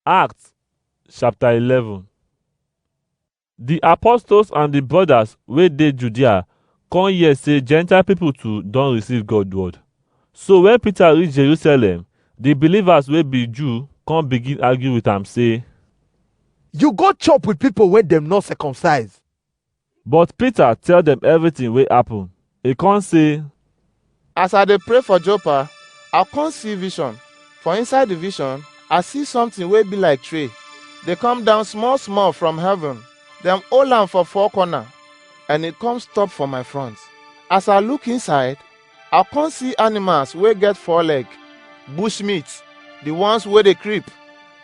Acts chapter 11. The apostles and the brothers wey dey Judea come hear say Gentile people too don receive God word. So when Peter reach Jerusalem, the believers wey be Jew come begin argue with am say, "You go chop with people wey dem not circumcise." but Peter tell them everything wey happen. He come say, As I dey pray for Joppa, I come see vision. For inside the vision, I see something wey be like tree. They come down small small from heaven. Dem hold am for four corner, and it come stop for my front. As I look inside, I come see animals wey get four leg, bush meat, the ones wey dey creep,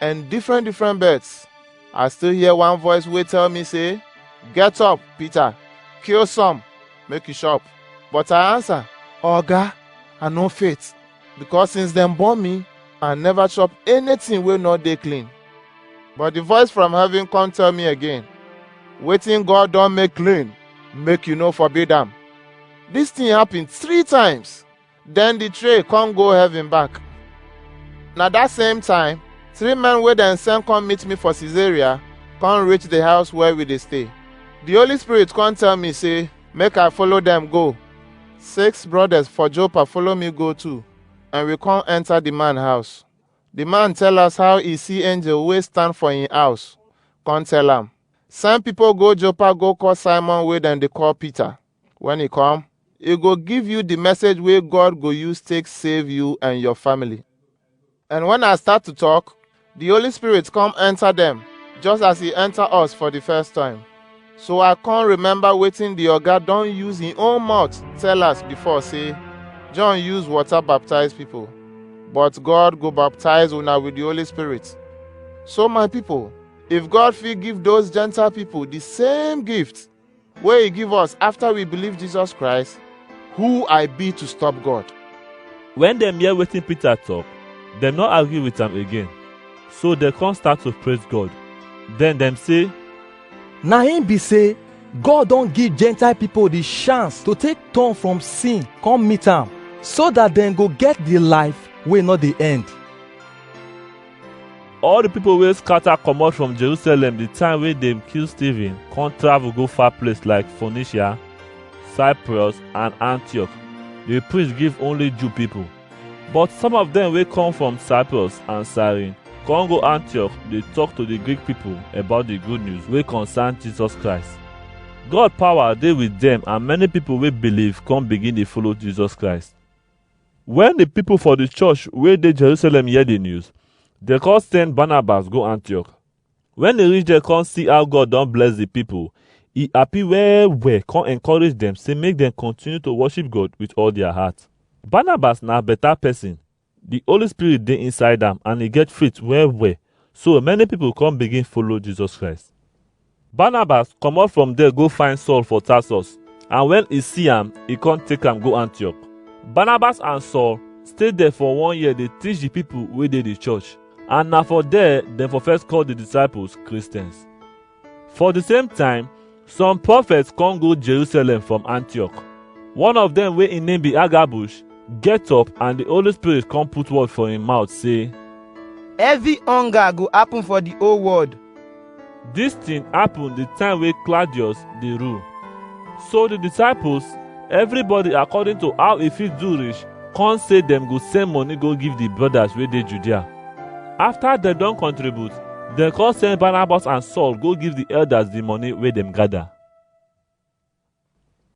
and different birds. I still hear one voice wey tell me say, "Get up, Peter, kill some, make you chop." But I answer, "Oga, I no fit, because since dem born me, I never chop anything wey no dey clean." But the voice from heaven come tell me again, "Wetin God don make clean, make you no forbid am." This thing happen 3 times. Then the tray come go heaven back. Na that same time, 3 men wey dem send come meet me for Caesarea come reach the house where we dey stay. The Holy Spirit come tell me say, make I follow them go. 6 brothers for Joppa follow me go too, and we come enter the man house. The man tell us how he see angel wey stand for him house. Come tell am, send people go Joppa go call Simon wey dem dey call Peter. When he come, he go give you the message wey God go use take save you and your family. And when I start to talk, the Holy Spirit come enter them, just as he enter us for the first time. So I can't remember wetin the oga don use him own mouth tell us before say, John use water baptize people, but God go baptize una with the Holy Spirit. So my people, if God fit give those Gentile people the same gift wey he give us after we believe Jesus Christ, who I be to stop God? When dem hear wetin Peter talk, dem no argue with am again. So dem come start to praise God. Then dem say, Na him be say God don give Gentile people the chance to take turn from sin come meet am, so that dem go get the life wey no dey end. all the people wey scatter comot from Jerusalem the time wey dem kill Stephen come travel go far place like Phoenicia, Cyprus and Antioch. Dey preach give only Jew people. But some of them wey come from Cyprus and Cyrene come go Antioch dey talk to the Greek people about the good news wey concern Jesus Christ. God power dey with them, and many people wey believe come begin dey follow Jesus Christ. When the people for the church wey dey Jerusalem hear the news, they come send Barnabas go Antioch. When they reach there come see how God don bless the people, he happy well well, come encourage them say make them continue to worship God with all their heart. Barnabas na better person. The Holy Spirit dey inside am and he get faith well well. So many people come begin follow Jesus Christ. Barnabas comot from there go find Saul for Tarsus, and when he see am, he come take am go Antioch. Barnabas and Saul stay there for 1 year dey teach the people wey dey the church, and na for there dem for first call the disciples Christians. For the same time, some prophets come go Jerusalem from Antioch. One of them wey him name be Agabush get up, and the Holy Spirit come put word for him mouth say, Heavy hunger go happen for the whole world. This thing happen the time wey Claudius dey rule. So the disciples, everybody according to how e fit do reach, come say dem go send money go give the brothers wey dey Judea. After dem don contribute, dem come send Barnabas and Saul go give the elders the money wey dem gather.